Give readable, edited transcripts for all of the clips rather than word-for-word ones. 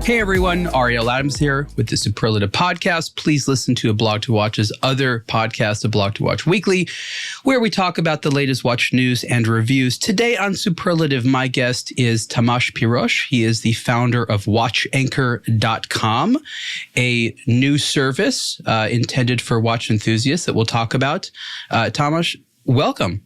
Hey everyone, Ariel Adams here with the Superlative podcast. Please listen to aBlogtoWatch's other podcast, aBlogtoWatch Weekly, where we talk about the latest watch news and reviews. Today on Superlative, my guest is Tamas Piros. He is the founder of WatchAnchor.com, a new service intended for watch enthusiasts that we'll talk about. Tamas, welcome.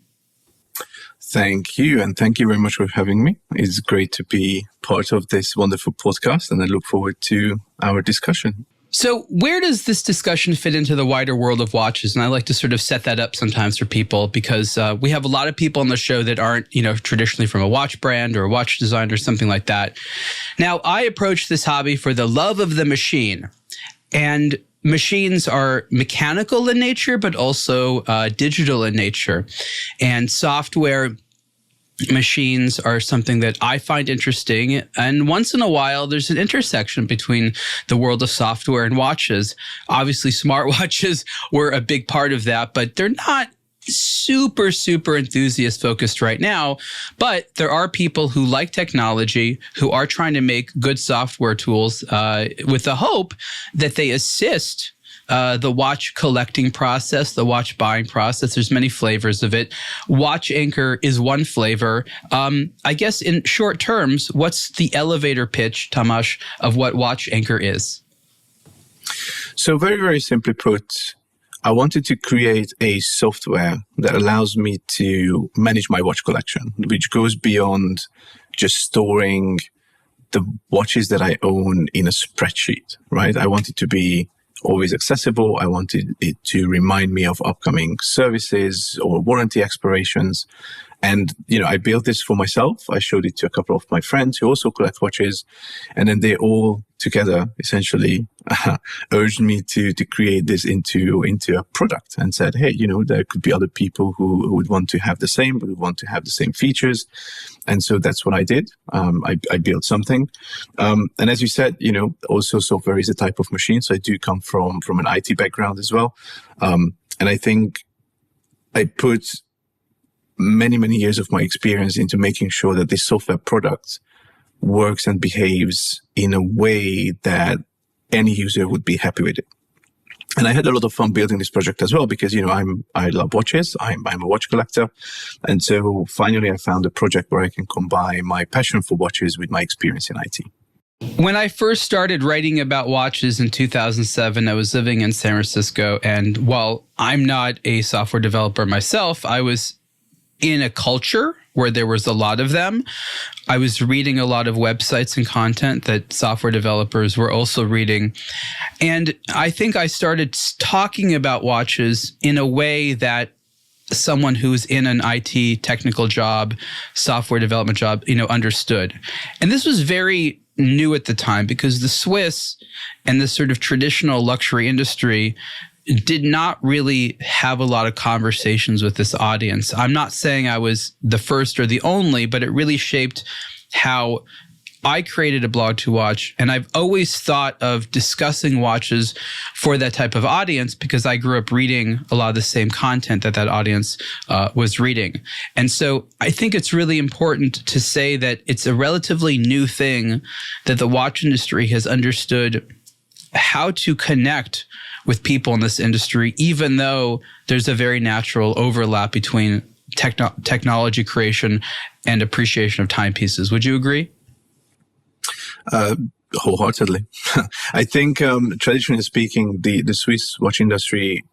Thank you. And thank you very much for having me. It's great to be part of this wonderful podcast, and I look forward to our discussion. So where does this discussion fit into the wider world of watches? And I like to sort of set that up sometimes for people because we have a lot of people on the show that aren't, traditionally from a watch brand or a watch design or something like that. Now, I approach this hobby for the love of the machine. And machines are mechanical in nature, but also digital in nature. And software machines are something that I find interesting. And once in a while, there's an intersection between the world of software and watches. Obviously, smartwatches were a big part of that, but they're not super enthusiast focused right now. But there are people who like technology, who are trying to make good software tools with the hope that they assist the watch collecting process, the watch buying process. There's many flavors of it. WatchAnchor is one flavor. I guess in short terms, what's the elevator pitch, Tamas, of what WatchAnchor is? So very, very simply put, I wanted to create a software that allows me to manage my watch collection, which goes beyond just storing the watches that I own in a spreadsheet, right? I want it to be always accessible. I wanted it to remind me of upcoming services or warranty expirations. And, I built this for myself. I showed it to a couple of my friends who also collect watches. And then they all together essentially urged me to create this into a product and said, hey, there could be other people who would want to have the same, but would want to have the same features. And so that's what I did. I built something. And as you said, also software is a type of machine. So I do come from an IT background as well. And I think I put many years of my experience into making sure that this software product works and behaves in a way that any user would be happy with it. And I had a lot of fun building this project as well because, I love watches. I'm a watch collector. And so finally I found a project where I can combine my passion for watches with my experience in IT. When I first started writing about watches in 2007, I was living in San Francisco. And while I'm not a software developer myself, I was in a culture where there was a lot of them. I was reading a lot of websites and content that software developers were also reading. And I think I started talking about watches in a way that someone who's in an IT technical job, software development job, understood. And this was very new at the time because the Swiss and the sort of traditional luxury industry did not really have a lot of conversations with this audience. I'm not saying I was the first or the only, but it really shaped how I created aBlogtoWatch. And I've always thought of discussing watches for that type of audience because I grew up reading a lot of the same content that audience was reading. And so I think it's really important to say that it's a relatively new thing that the watch industry has understood how to connect with people in this industry, even though there's a very natural overlap between technology creation and appreciation of timepieces. Would you agree? Wholeheartedly. I think, traditionally speaking, the Swiss watch industry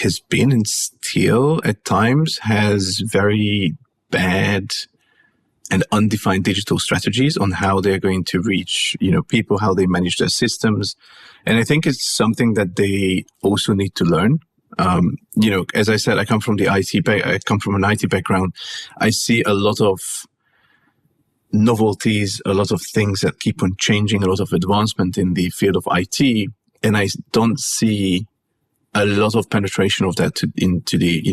has been and still at times has very bad and undefined digital strategies on how they're going to reach, people, how they manage their systems. And I think it's something that they also need to learn. As I said, I come from an IT background. I see a lot of novelties, a lot of things that keep on changing, a lot of advancement in the field of IT. And I don't see a lot of penetration of that into the,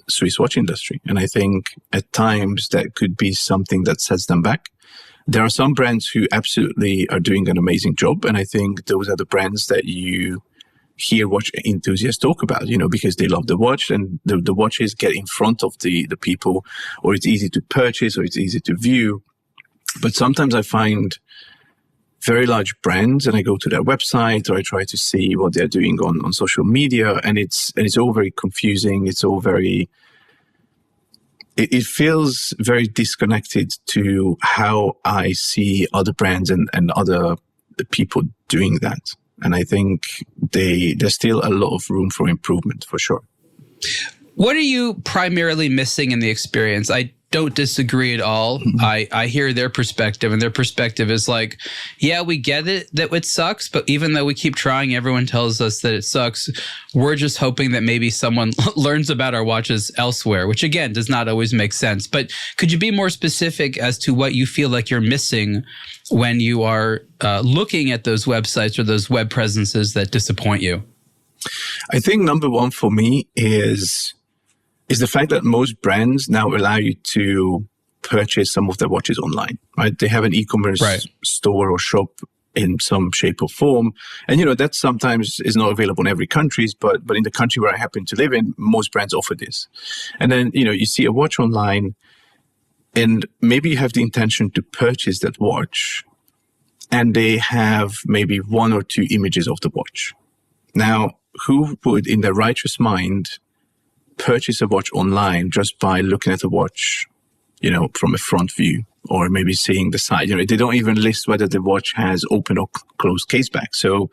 Swiss watch industry. And I think at times that could be something that sets them back. There are some brands who absolutely are doing an amazing job. And I think those are the brands that you hear watch enthusiasts talk about, because they love the watch and the watches get in front of the people, or it's easy to purchase or it's easy to view. But sometimes I find very large brands, and I go to their website or I try to see what they're doing on social media, and it's all very confusing. It's all very, it feels very disconnected to how I see other brands and other people doing that. And I think there's still a lot of room for improvement, for sure. What are you primarily missing in the experience? I don't disagree at all. Mm-hmm. I hear their perspective, and their perspective is like, yeah, we get it that it sucks, but even though we keep trying, everyone tells us that it sucks. We're just hoping that maybe someone learns about our watches elsewhere, which again does not always make sense. But could you be more specific as to what you feel like you're missing when you are looking at those websites or those web presences that disappoint you? I think number one for me is the fact that most brands now allow you to purchase some of their watches online, right? They have an e-commerce store or shop in some shape or form. And, that sometimes is not available in every country, but in the country where I happen to live in, most brands offer this. And then, you see a watch online, and maybe you have the intention to purchase that watch, and they have maybe one or two images of the watch. Now, who would, in their righteous mind, purchase a watch online just by looking at the watch, from a front view, or maybe seeing the side? They don't even list whether the watch has open or closed case back. So,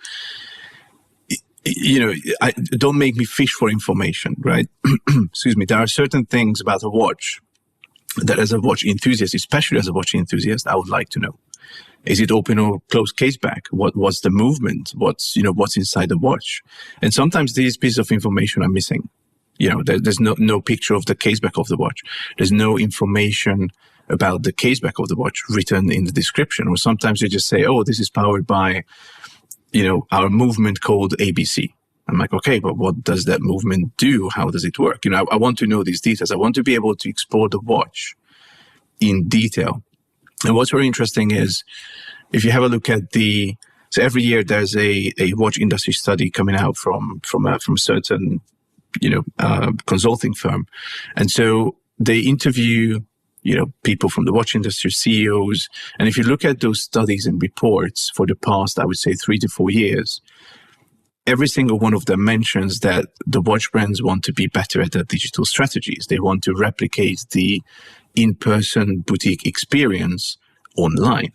don't make me fish for information, right? Excuse me. There are certain things about a watch that, as a watch enthusiast, especially as a watch enthusiast, I would like to know. Is it open or closed case back? What's the movement? What's inside the watch? And sometimes these pieces of information are missing. There's no picture of the caseback of the watch. There's no information about the caseback of the watch written in the description. Or sometimes they just say, oh, this is powered by, our movement called ABC. I'm like, okay, but what does that movement do? How does it work? I want to know these details. I want to be able to explore the watch in detail. And what's very interesting is, if you have a look at so every year there's a watch industry study coming out from a certain consulting firm. And so they interview, people from the watch industry, CEOs. And if you look at those studies and reports for the past, I would say 3 to 4 years, every single one of them mentions that the watch brands want to be better at their digital strategies. They want to replicate the in-person boutique experience online.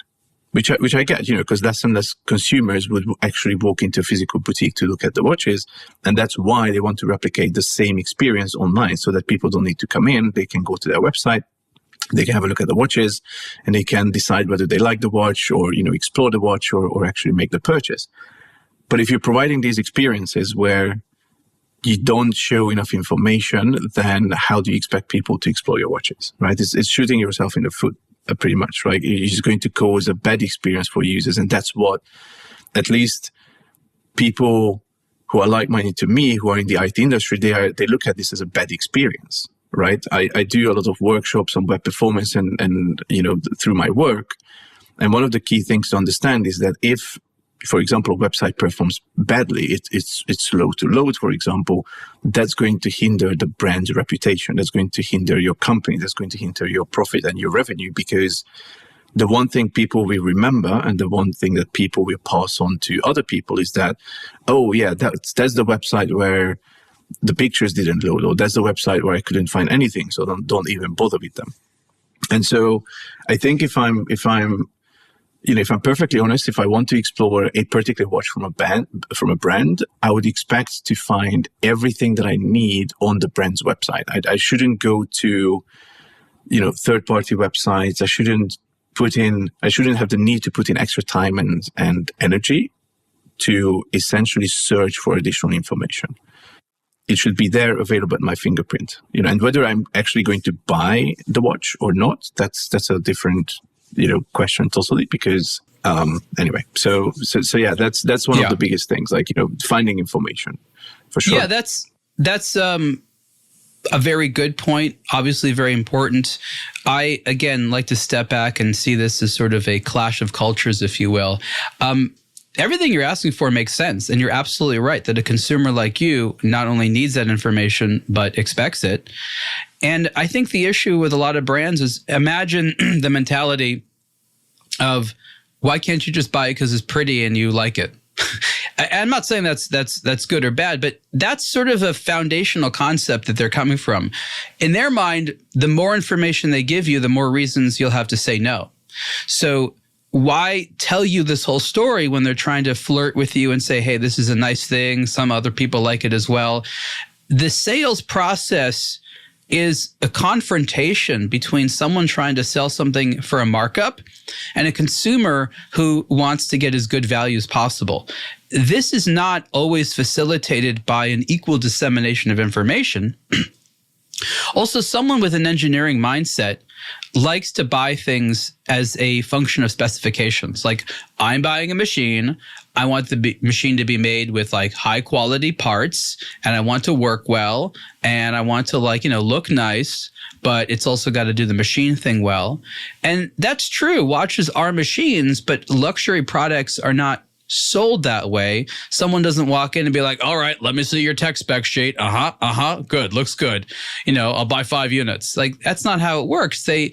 Which I get, because less and less consumers would actually walk into a physical boutique to look at the watches. And that's why they want to replicate the same experience online, so that people don't need to come in. They can go to their website, they can have a look at the watches, and they can decide whether they like the watch or, explore the watch or actually make the purchase. But if you're providing these experiences where you don't show enough information, then how do you expect people to explore your watches, right? It's shooting yourself in the foot. Pretty much, right? It's going to cause a bad experience for users. And that's what, at least people who are like-minded to me, who are in the IT industry, they look at this as a bad experience, right? I do a lot of workshops on web performance and through my work. And one of the key things to understand is that if, for example, a website performs badly, it's slow to load, for example, that's going to hinder the brand's reputation. That's going to hinder your company. That's going to hinder your profit and your revenue, because the one thing people will remember, and the one thing that people will pass on to other people, is that, oh yeah, that's the website where the pictures didn't load, or that's the website where I couldn't find anything, so don't even bother with them. And so I think if I'm perfectly honest, if I want to explore a particular watch from a brand, I would expect to find everything that I need on the brand's website. I shouldn't go to, third-party websites. I shouldn't have the need to put in extra time and energy to essentially search for additional information. It should be there, available at my fingerprint. And whether I'm actually going to buy the watch or not, that's a different question totally, because anyway, so yeah, that's one of the biggest things, like, finding information, for sure. Yeah, that's a very good point, obviously very important. I, again, like to step back and see this as sort of a clash of cultures, if you will. Everything you're asking for makes sense, and you're absolutely right that a consumer like you not only needs that information, but expects it. And I think the issue with a lot of brands is, imagine the mentality of Why can't you just buy it because it's pretty and you like it? I'm not saying that's good or bad, but that's sort of a foundational concept that they're coming from. In their mind, the more information they give you, the more reasons you'll have to say no. So why tell you this whole story when they're trying to flirt with you and say, hey, this is a nice thing. Some other people like it as well. The sales process is a confrontation between someone trying to sell something for a markup and a consumer who wants to get as good value as possible. This is not always facilitated by an equal dissemination of information. Also, someone with an engineering mindset likes to buy things as a function of specifications. Like, I'm buying a machine. I want the machine to be made with like high quality parts, and I want to work well, and I want to look nice, but it's also got to do the machine thing well. And that's true. Watches are machines, but luxury products are not sold that way. Someone doesn't walk in and be like, all right, let me see your tech spec sheet. Good. Looks good. I'll buy 5 units. Like, that's not how it works. They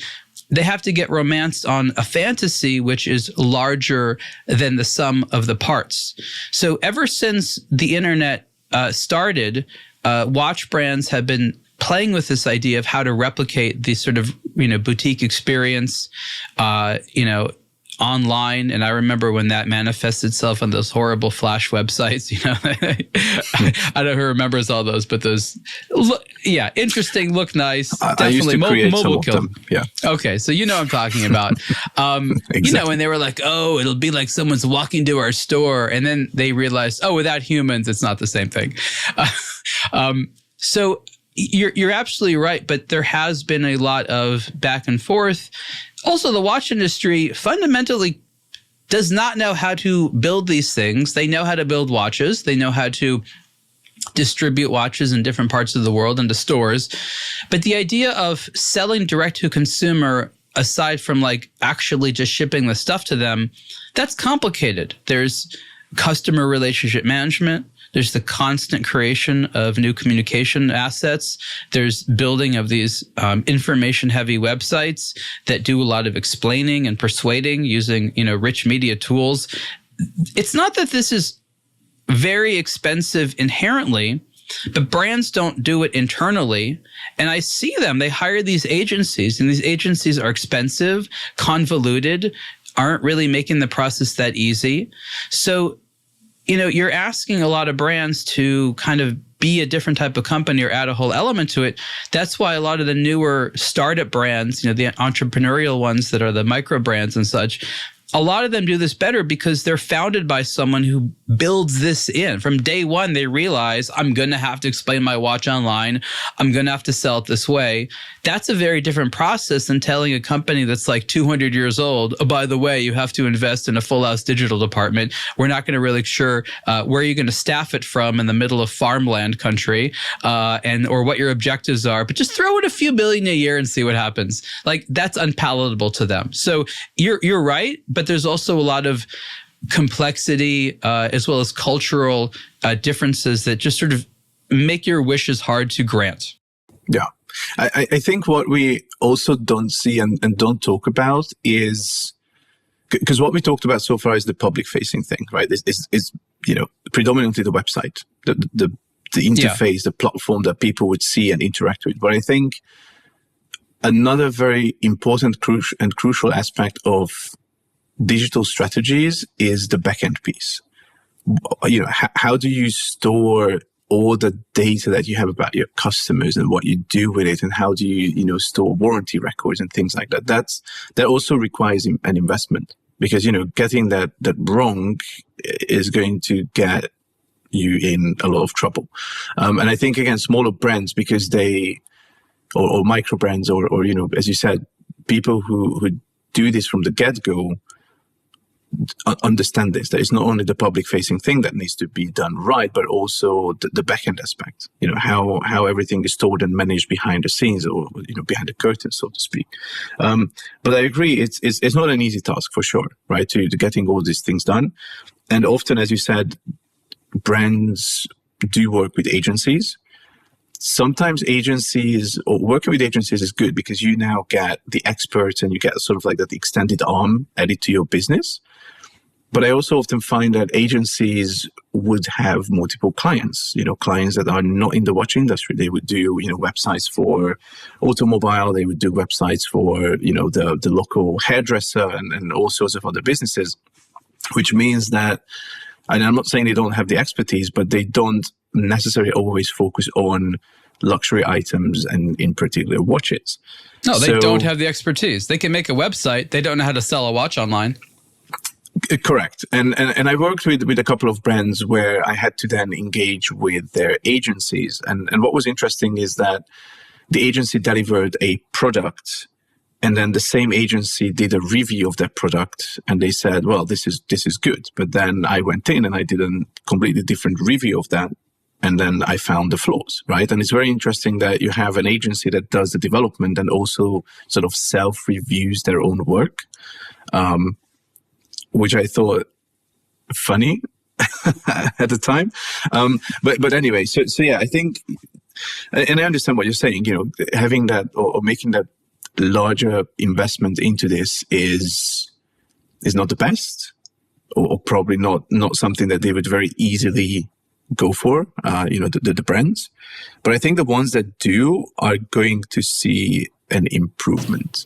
have to get romanced on a fantasy which is larger than the sum of the parts. So ever since the internet started, watch brands have been playing with this idea of how to replicate the sort of, boutique experience, online. And I remember when that manifests itself on those horrible Flash websites, I don't know who remembers all those, but those, interesting, look nice. Definitely mobile kill. Yeah. Okay. So what I'm talking about. Exactly. And they were like, oh, it'll be like someone's walking to our store. And then they realized, oh, without humans, it's not the same thing. So you're absolutely right. But there has been a lot of back and forth. Also, the watch industry fundamentally does not know how to build these things. They know how to build watches. They know how to distribute watches in different parts of the world into stores. But the idea of selling direct to consumer, aside from like actually just shipping the stuff to them, that's complicated. There's customer relationship management. There's the constant creation of new communication assets. There's building of these information-heavy websites that do a lot of explaining and persuading using, rich media tools. It's not that this is very expensive inherently, but brands don't do it internally. And I see them. They hire these agencies, and these agencies are expensive, convoluted, aren't really making the process that easy. So you're asking a lot of brands to kind of be a different type of company or add a whole element to it. That's why a lot of the newer startup brands, the entrepreneurial ones that are the micro brands and such, a lot of them do this better because they're founded by someone who builds this in. From day one, they realize, I'm going to have to explain my watch online. I'm going to have to sell it this way. That's a very different process than telling a company that's like 200 years old, oh, by the way, you have to invest in a full house digital department. We're not going to really sure where you're going to staff it from in the middle of farmland country or what your objectives are, but just throw in a few billion a year and see what happens. Like, that's unpalatable to them. So you're right. But there's also a lot of complexity as well as cultural differences that just sort of make your wishes hard to grant. Yeah. I think what we also don't see and don't talk about is, because what we talked about so far is the public facing thing, right? Is predominantly the website, the interface, the platform that people would see and interact with. But I think another very important crucial aspect of digital strategies is the backend piece. How do you store all the data that you have about your customers and what you do with it, and how do you, store warranty records and things like that? That also requires an investment, because, getting that wrong is going to get you in a lot of trouble. And I think, again, smaller brands, because or micro brands, or as you said, people who do this from the get-go, understand this. That it's not only the public-facing thing that needs to be done right, but also the back-end aspect. How everything is stored and managed behind the scenes, or behind the curtain, so to speak. But I agree, it's not an easy task for sure, right? To getting all these things done, and often, as you said, brands do work with agencies. Sometimes agencies, or working with agencies, is good because you now get the experts and you get sort of like that extended arm added to your business. But I also often find that agencies would have multiple clients, clients that are not in the watch industry. They would do, websites for automobile. They would do websites for, the local hairdresser and all sorts of other businesses, which means that, and I'm not saying they don't have the expertise, but they don't necessarily always focus on luxury items and in particular watches. No, they don't have the expertise. They can make a website. They don't know how to sell a watch online. Correct. And I worked with a couple of brands where I had to then engage with their agencies. And what was interesting is that the agency delivered a product, and then the same agency did a review of that product, and they said, well, this is good. But then I went in and I did a completely different review of that, and then I found the flaws, right? And it's very interesting that you have an agency that does the development and also sort of self-reviews their own work. Which I thought funny at the time. But anyway, so yeah, I think, and I understand what you're saying, having that or making that larger investment into this is not the best, or probably not something that they would very easily go for, the brands. But I think the ones that do are going to see an improvement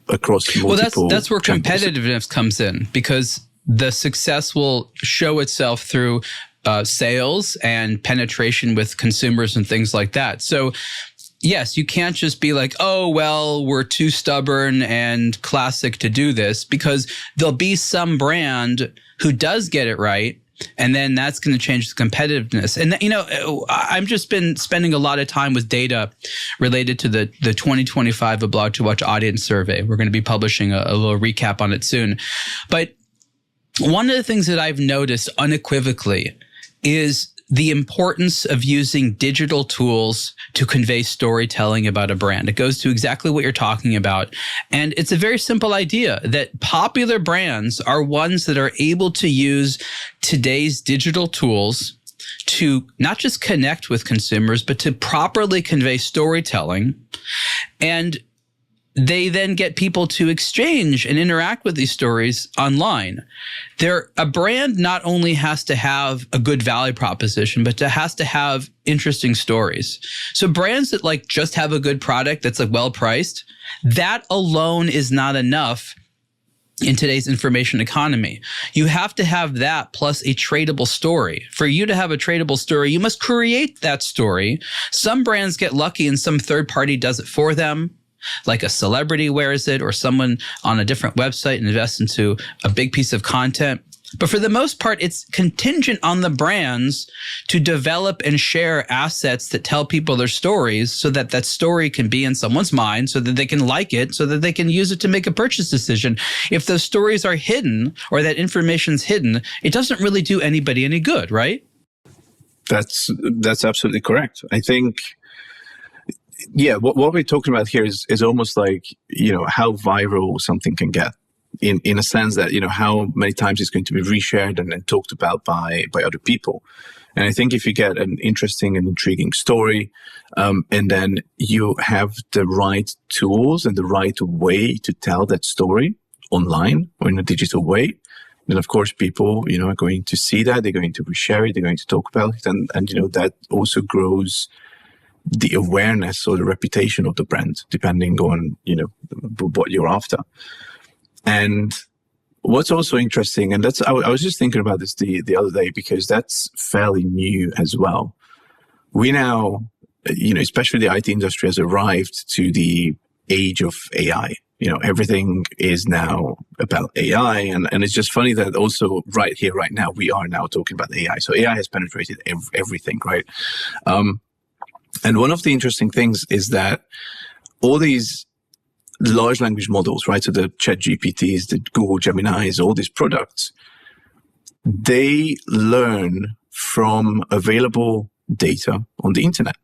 across multiple. Well, that's where competitiveness comes in, because the success will show itself through sales and penetration with consumers and things like that. So yes, you can't just be like, oh, well, we're too stubborn and classic to do this, because there'll be some brand who does get it right. And then that's going to change the competitiveness. And, I've just been spending a lot of time with data related to the 2025 aBlogtoWatch audience survey. We're going to be publishing a little recap on it soon. But one of the things that I've noticed unequivocally is the importance of using digital tools to convey storytelling about a brand. It goes to exactly what you're talking about. And it's a very simple idea that popular brands are ones that are able to use today's digital tools to not just connect with consumers, but to properly convey storytelling. And they then get people to exchange and interact with these stories online. A brand not only has to have a good value proposition, but has to have interesting stories. So brands that just have a good product that's well priced, that alone is not enough in today's information economy. You have to have that plus a tradable story. For you to have a tradable story, you must create that story. Some brands get lucky and some third party does it for them, like a celebrity wears it or someone on a different website invests into a big piece of content. But for the most part, it's contingent on the brands to develop and share assets that tell people their stories so that that story can be in someone's mind, so that they can like it, so that they can use it to make a purchase decision. If those stories are hidden or that information's hidden, it doesn't really do anybody any good, right? That's absolutely correct. I think, yeah, what we're talking about here is almost like, how viral something can get in a sense that, how many times it's going to be reshared and then talked about by other people. And I think if you get an interesting and intriguing story, and then you have the right tools and the right way to tell that story online or in a digital way, then of course people, are going to see that, they're going to reshare it, they're going to talk about it. And that also grows the awareness or the reputation of the brand, depending on, what you're after. And what's also interesting, and I was just thinking about this the other day, because that's fairly new as well. We now, especially the IT industry has arrived to the age of AI. Everything is now about AI. And it's just funny that also right here, right now, we are now talking about AI. So AI has penetrated everything, right? And one of the interesting things is that all these large language models, right? So the ChatGPTs, the Google Geminis, all these products, they learn from available data on the internet,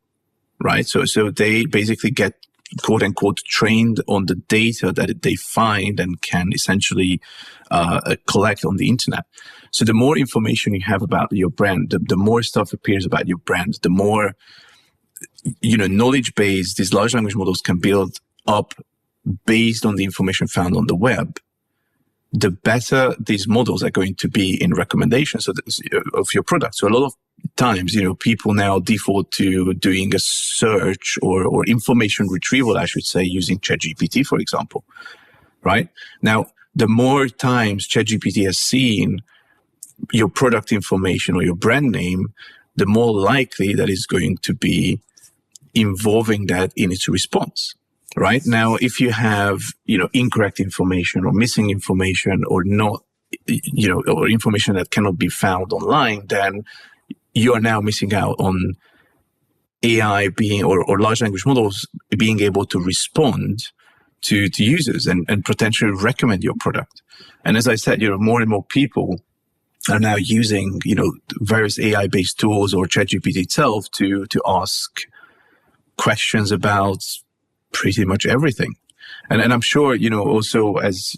right? So they basically get quote unquote trained on the data that they find and can essentially collect on the internet. So the more information you have about your brand, the more stuff appears about your brand, the more knowledge base these large language models can build up based on the information found on the web. the better these models are going to be in recommendations of your product. So a lot of times, people now default to doing a search or information retrieval, I should say, using ChatGPT, for example, right? Now, the more times ChatGPT has seen your product information or your brand name, the more likely that it's going to be involving that in its response. Right now, if you have, incorrect information or missing information or not, or information that cannot be found online, then you are now missing out on AI being, or large language models being able to respond to users and potentially recommend your product. And as I said, more and more people are now using, various AI-based tools or ChatGPT itself to ask questions about pretty much everything. And I'm sure, also as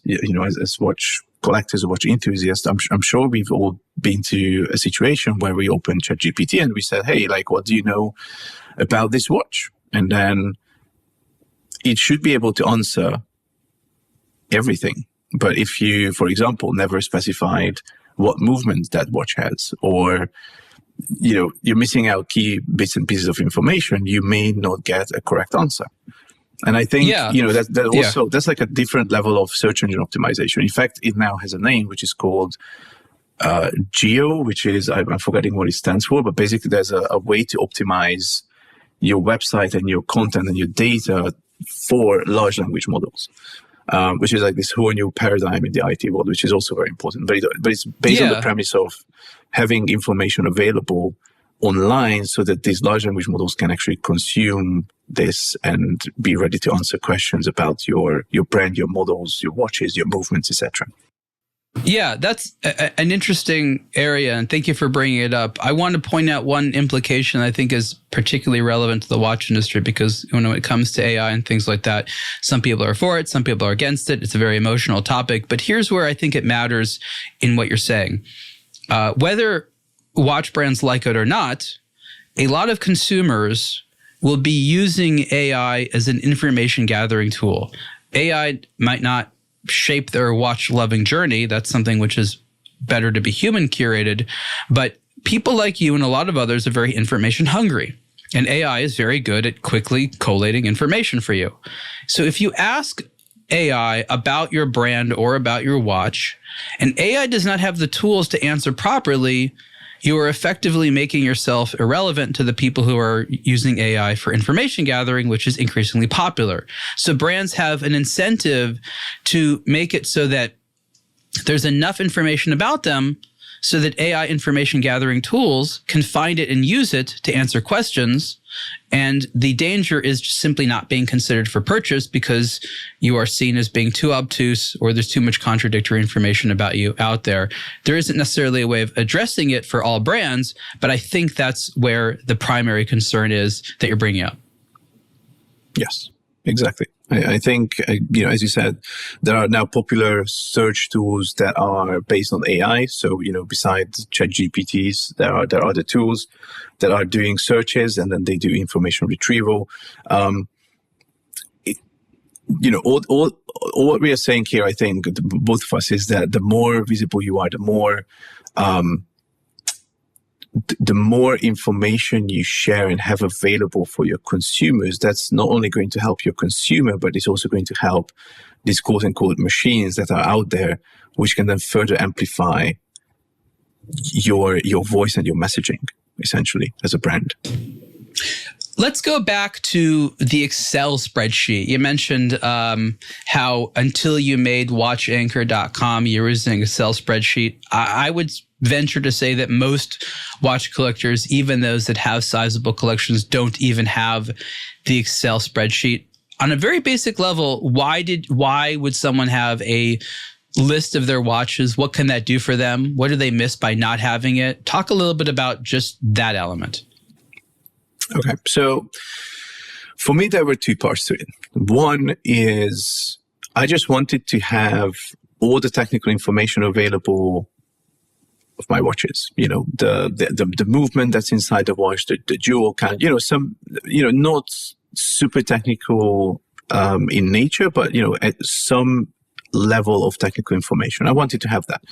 watch collectors or watch enthusiasts, I'm sure we've all been to a situation where we opened ChatGPT and we said, hey, what do you know about this watch? And then it should be able to answer everything. But if you, for example, never specified what movement that watch has, or you're missing out key bits and pieces of information, you may not get a correct answer. And I think, that's like a different level of search engine optimization. In fact, it now has a name, which is called Geo, which is, I'm forgetting what it stands for, but basically there's a way to optimize your website and your content and your data for large language models, which is like this whole new paradigm in the IT world, which is also very important. But it's based on the premise of having information available online so that these large language models can actually consume this and be ready to answer questions about your brand, your models, your watches, your movements, etc. Yeah, that's an interesting area, and thank you for bringing it up. I want to point out one implication I think is particularly relevant to the watch industry, because when it comes to AI and things like that, some people are for it, some people are against it. It's a very emotional topic, but here's where I think it matters in what you're saying. Whether watch brands like it or not, a lot of consumers will be using AI as an information gathering tool. AI might not shape their watch loving journey. That's something which is better to be human curated. But people like you and a lot of others are very information hungry. And AI is very good at quickly collating information for you. So if you ask AI about your brand or about your watch, and AI does not have the tools to answer properly, you are effectively making yourself irrelevant to the people who are using AI for information gathering, which is increasingly popular. So brands have an incentive to make it so that there's enough information about them so that AI information gathering tools can find it and use it to answer questions. And the danger is just simply not being considered for purchase because you are seen as being too obtuse or there's too much contradictory information about you out there. There isn't necessarily a way of addressing it for all brands, but I think that's where the primary concern is that you're bringing up. Yes, exactly. I think, as you said, there are now popular search tools that are based on AI. So, besides ChatGPTs, there are other tools that are doing searches and then they do information retrieval. All what we are saying here, I think, both of us, is that the more visible you are, the more information you share and have available for your consumers. That's not only going to help your consumer, but it's also going to help these quote unquote machines that are out there, which can then further amplify your voice and your messaging, essentially, as a brand. Let's go back to the Excel spreadsheet. You mentioned how until you made WatchAnchor.com, you were using an Excel spreadsheet. I would venture to say that most watch collectors, even those that have sizable collections, don't even have the Excel spreadsheet. On a very basic level, why would someone have a list of their watches? What can that do for them? What do they miss by not having it? Talk a little bit about just that element. Okay, so for me, there were two parts to it. One is I just wanted to have all the technical information available of my watches. The movement that's inside the watch, the jewel count. Not super technical in nature, but some level of technical information. I wanted to have that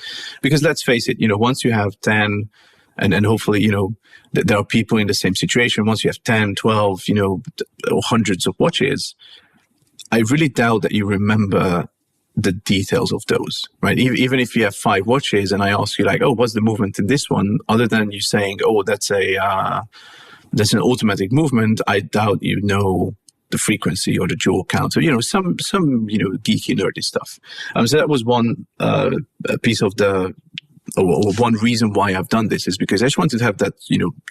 because let's face it, once you have 10 and hopefully, there are people in the same situation. Once you have 10, 12, or hundreds of watches, I really doubt that you remember the details of those, right? Even if you have 5 watches and I ask you like, oh, what's the movement in this one? Other than you saying, oh, that's an automatic movement, I doubt you know the frequency or the jewel count. So, some geeky, nerdy stuff. So that was one piece of or one reason why I've done this is because I just wanted to have that,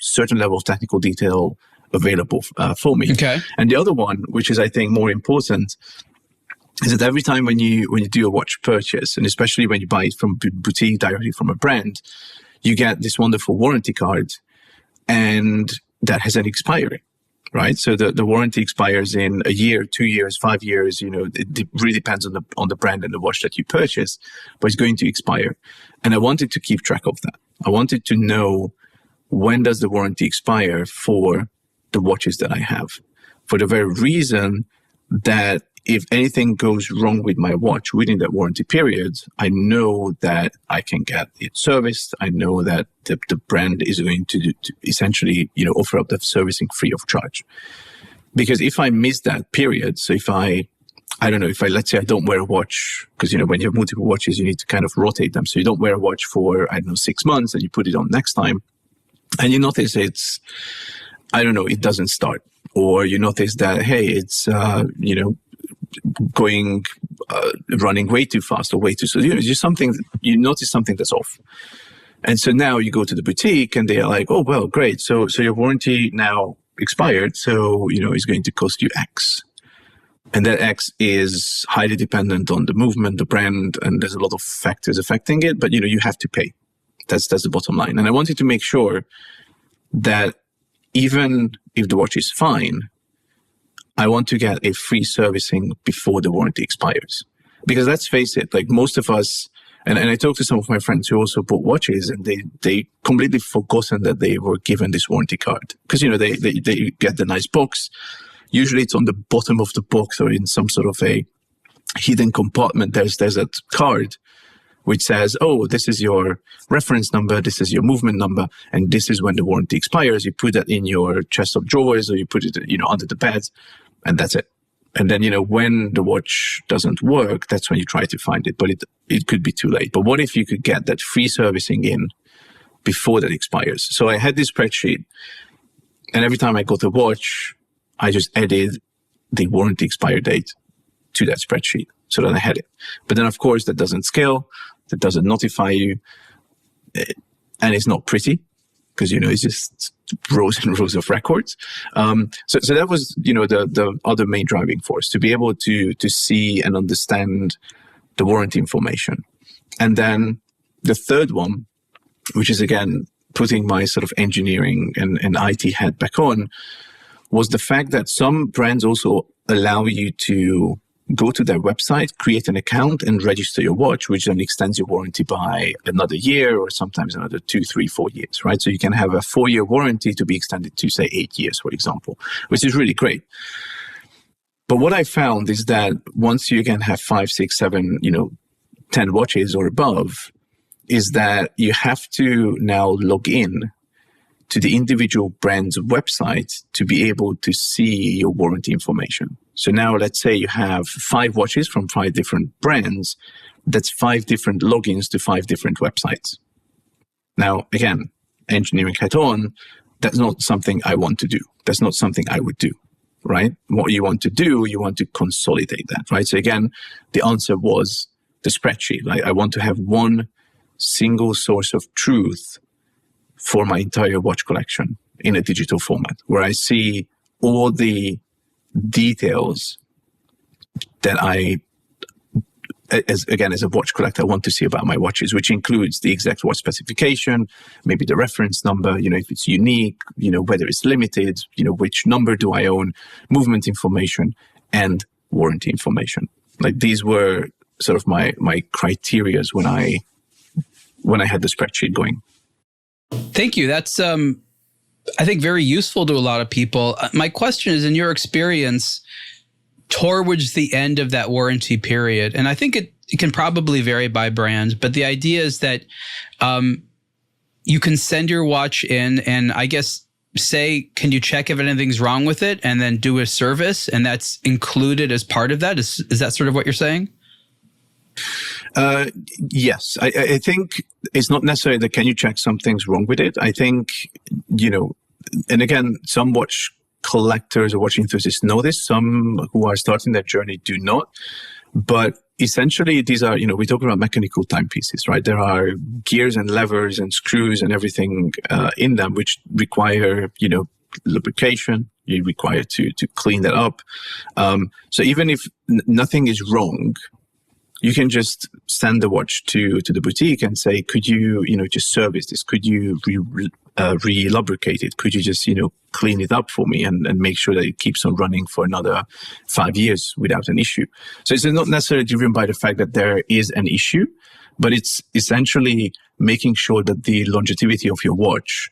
certain level of technical detail available for me. Okay. And the other one, which is I think more important, is that every time when you do a watch purchase, and especially when you buy it from boutique directly from a brand, you get this wonderful warranty card, and that has an expiry, right? So the warranty expires in a year, 2 years, 5 years. It really depends on the brand and the watch that you purchase, but it's going to expire. And I wanted to keep track of that. I wanted to know when does the warranty expire for the watches that I have, for the very reason that if anything goes wrong with my watch within that warranty period, I know that I can get it serviced. I know that the brand is going to essentially, offer up that servicing free of charge. Because if I miss that period, so if let's say I don't wear a watch, because, when you have multiple watches, you need to kind of rotate them. So you don't wear a watch for, 6 months and you put it on next time and you notice it doesn't start. Or you notice that, hey, it's, running way too fast or way too slow. Just something, you notice something that's off. And so now you go to the boutique and they are like, oh, well, great. So your warranty now expired. So, it's going to cost you X. And that X is highly dependent on the movement, the brand, and there's a lot of factors affecting it. But, you have to pay. That's the bottom line. And I wanted to make sure that even if the watch is fine, I want to get a free servicing before the warranty expires. Because let's face it, like most of us, and I talked to some of my friends who also bought watches and they completely forgotten that they were given this warranty card. Because, they get the nice box. Usually it's on the bottom of the box or in some sort of a hidden compartment. There's a card which says, oh, this is your reference number, this is your movement number, and this is when the warranty expires. You put that in your chest of drawers or you put it, under the bed, and that's it. And then, when the watch doesn't work, that's when you try to find it, but it could be too late. But what if you could get that free servicing in before that expires? So I had this spreadsheet, and every time I got a watch, I just added the warranty expire date to that spreadsheet so that I had it. But then, of course, that doesn't scale, that doesn't notify you, and it's not pretty because, it's just rows and rows of records. So that was, the other main driving force, to be able to see and understand the warranty information. And then the third one, which is, again, putting my sort of engineering and IT hat back on, was the fact that some brands also allow you to go to their website, create an account, and register your watch, which then extends your warranty by another year or sometimes another 2, 3, 4 years, right? So you can have a 4-year warranty to be extended to, say, 8 years, for example, which is really great. But what I found is that once you again have 5, 6, 7, 10 watches or above, is that you have to now log in to the individual brand's website to be able to see your warranty information. So now let's say you have 5 watches from 5 different brands. That's 5 different logins to 5 different websites. Now, again, engineering hat on, that's not something I want to do. That's not something I would do, right? What you want to do, you want to consolidate that, right? So again, the answer was the spreadsheet. I want to have one single source of truth for my entire watch collection in a digital format, where I see all the details that as a watch collector, I want to see about my watches, which includes the exact watch specification, maybe the reference number, if it's unique, whether it's limited, which number do I own, movement information, and warranty information. Like these were sort of my criterias when I had the spreadsheet going. Thank you. That's, I think, very useful to a lot of people. My question is, in your experience, towards the end of that warranty period, and I think it can probably vary by brand, but the idea is that you can send your watch in and I guess say, can you check if anything's wrong with it and then do a service, and that's included as part of that? Is that sort of what you're saying? Yes. I think it's not necessarily that can you check something's wrong with it. I think, and again, some watch collectors or watch enthusiasts know this. Some who are starting their journey do not. But essentially, these are, we're talking about mechanical timepieces, right? There are gears and levers and screws and everything in them, which require, lubrication. You require to clean that up. So even if nothing is wrong, you can just send the watch to the boutique and say, could you, just service this? Could you re-lubricate it? Could you just, clean it up for me and make sure that it keeps on running for another 5 years without an issue? So it's not necessarily driven by the fact that there is an issue, but it's essentially making sure that the longevity of your watch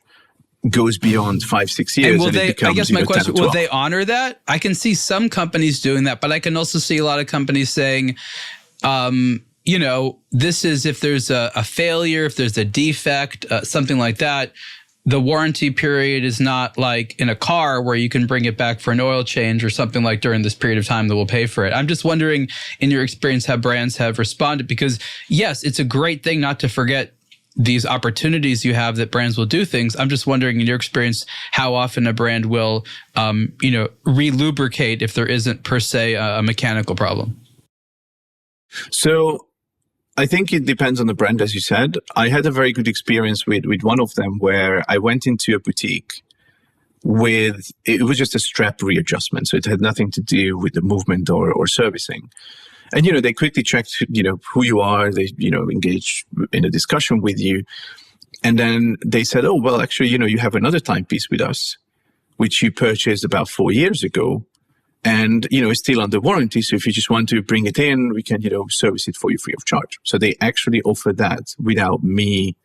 goes beyond 5-6 years. And will it becomes, I guess my question, 10 or 12. will they honor that? I can see some companies doing that, but I can also see a lot of companies saying, this is if there's a failure, if there's a defect, something like that. The warranty period is not like in a car where you can bring it back for an oil change or something like during this period of time that we'll pay for it. I'm just wondering, in your experience, how brands have responded, because yes, it's a great thing not to forget these opportunities you have that brands will do things. I'm just wondering, in your experience, how often a brand will, re-lubricate if there isn't per se a mechanical problem. So I think it depends on the brand, as you said. I had a very good experience with one of them where I went into a boutique it was just a strap readjustment. So it had nothing to do with the movement or servicing. And, they quickly checked, who you are. They, engaged in a discussion with you. And then they said, oh, well, actually, you have another timepiece with us, which you purchased about 4 years ago. And, it's still under warranty. So if you just want to bring it in, we can, service it for you free of charge. So they actually offered that without me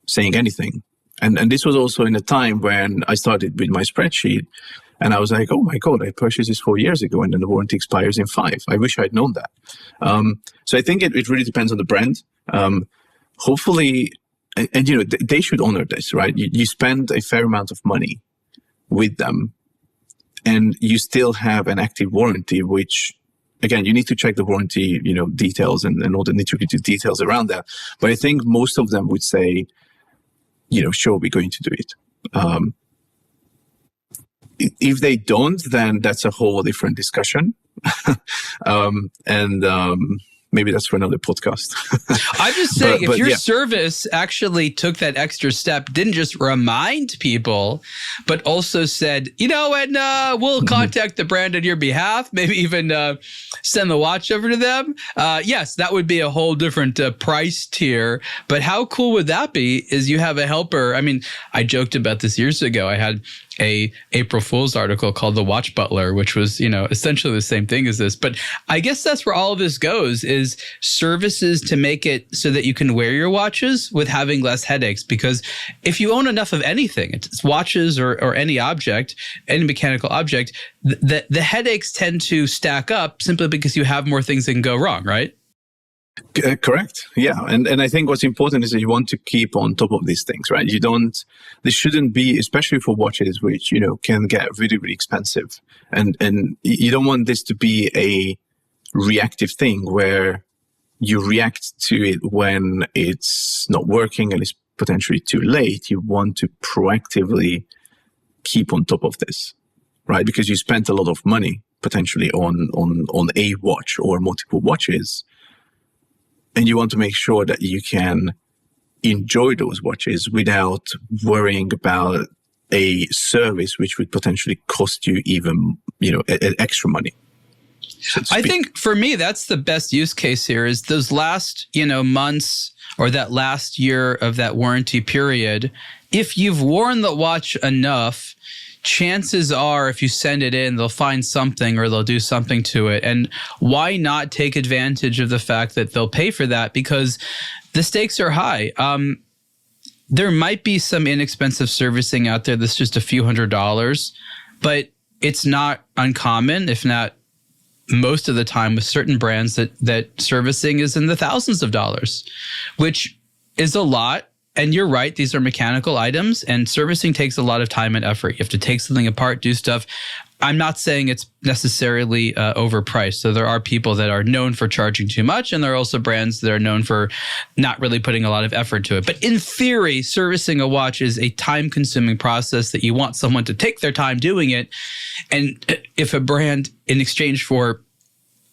saying anything. And this was also in a time when I started with my spreadsheet and I was like, oh my God, I purchased this 4 years ago and then the warranty expires in 5. I wish I'd known that. So I think it really depends on the brand. Hopefully, and they should honor this, right? You spend a fair amount of money with them, and you still have an active warranty, which, again, you need to check the warranty, details and all the nitty-gritty details around that. But I think most of them would say, sure, we're going to do it. If they don't, then that's a whole different discussion. Maybe that's for another podcast. I'm just saying, if your service actually took that extra step, didn't just remind people, but also said, we'll contact the brand on your behalf, maybe even send the watch over to them. Yes, that would be a whole different price tier. But how cool would that be is you have a helper. I mean, I joked about this years ago. I had a April Fool's article called The Watch Butler, which was, essentially the same thing as this. But I guess that's where all of this goes, is services to make it so that you can wear your watches with having less headaches. Because if you own enough of anything, it's watches or any object, any mechanical object, the headaches tend to stack up simply because you have more things that can go wrong, right? Correct. Yeah. And I think what's important is that you want to keep on top of these things, right? This shouldn't be, especially for watches, which, can get really, really expensive. And you don't want this to be a reactive thing where you react to it when it's not working and it's potentially too late. You want to proactively keep on top of this, right? Because you spent a lot of money potentially on a watch or multiple watches. And you want to make sure that you can enjoy those watches without worrying about a service which would potentially cost you even, extra money. I think for me, that's the best use case here is those last, months or that last year of that warranty period. If you've worn the watch enough, chances are if you send it in, they'll find something or they'll do something to it. And why not take advantage of the fact that they'll pay for that? Because the stakes are high. There might be some inexpensive servicing out there that's just a few $100s, but it's not uncommon, if not most of the time with certain brands that servicing is in the thousands of dollars, which is a lot. And you're right, these are mechanical items, and servicing takes a lot of time and effort. You have to take something apart, do stuff. I'm not saying it's necessarily overpriced. So there are people that are known for charging too much, and there are also brands that are known for not really putting a lot of effort to it. But in theory, servicing a watch is a time-consuming process that you want someone to take their time doing it. And if a brand, in exchange for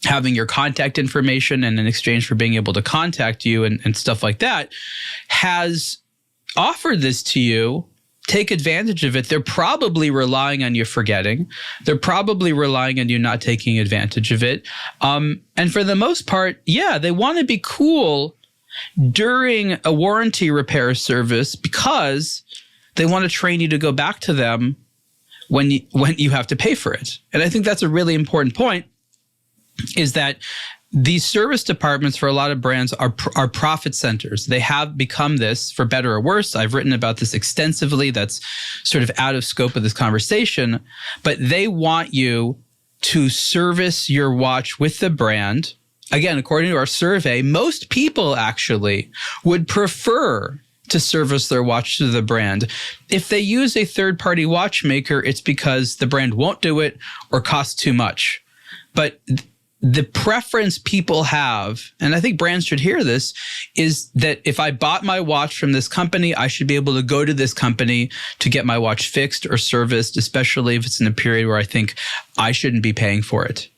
having your contact information and in exchange for being able to contact you and stuff like that, has offered this to you, take advantage of it. They're probably relying on you forgetting. They're probably relying on you not taking advantage of it. And for the most part, yeah, they want to be cool during a warranty repair service because they want to train you to go back to them when you have to pay for it. And I think that's a really important point, is that these service departments for a lot of brands are profit centers. They have become this, for better or worse. I've written about this extensively. That's sort of out of scope of this conversation. But they want you to service your watch with the brand. Again, according to our survey, most people actually would prefer to service their watch to the brand. If they use a third-party watchmaker, it's because the brand won't do it or costs too much. But the preference people have, and I think brands should hear this, is that if I bought my watch from this company, I should be able to go to this company to get my watch fixed or serviced, especially if it's in a period where I think I shouldn't be paying for it.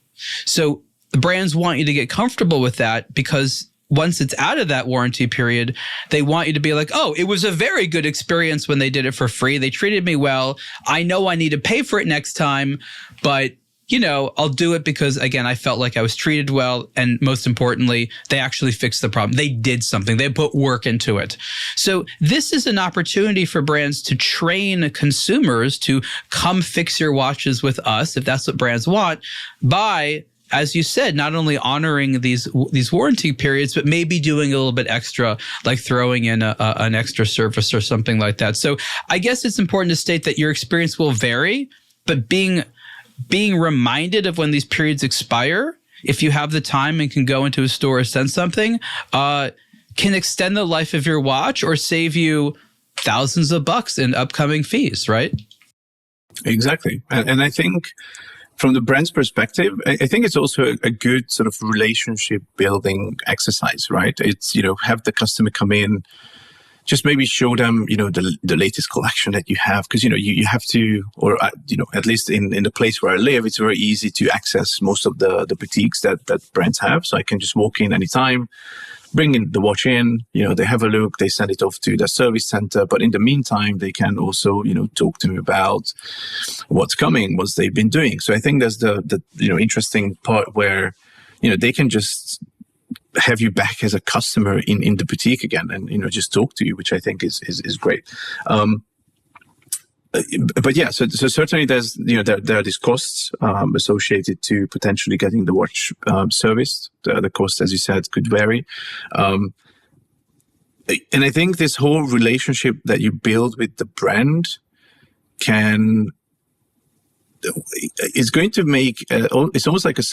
So the brands want you to get comfortable with that, because once it's out of that warranty period, they want you to be like, oh, it was a very good experience when they did it for free. They treated me well. I know I need to pay for it next time, but I'll do it because, again, I felt like I was treated well. And most importantly, they actually fixed the problem. They did something. They put work into it. So this is an opportunity for brands to train consumers to come fix your watches with us, if that's what brands want, by, as you said, not only honoring these warranty periods, but maybe doing a little bit extra, like throwing in an extra service or something like that. So I guess it's important to state that your experience will vary, but being reminded of when these periods expire, if you have the time and can go into a store or send something, can extend the life of your watch or save you thousands of bucks in upcoming fees, right? Exactly. And I think from the brand's perspective, I think it's also a good sort of relationship building exercise, right? It's, have the customer come in, just maybe show them, the latest collection that you have. Because, you have to, or, at least in the place where I live, it's very easy to access most of the boutiques that brands have. So I can just walk in anytime, bring in the watch in, they have a look, they send it off to the service center. But in the meantime, they can also, talk to me about what's coming, what they've been doing. So I think there's the interesting part where, they can just have you back as a customer in the boutique again and, just talk to you, which I think is great. But yeah, so certainly there's, there are these costs associated to potentially getting the watch serviced. The cost, as you said, could vary. And I think this whole relationship that you build with the brand is going to make, it's almost like a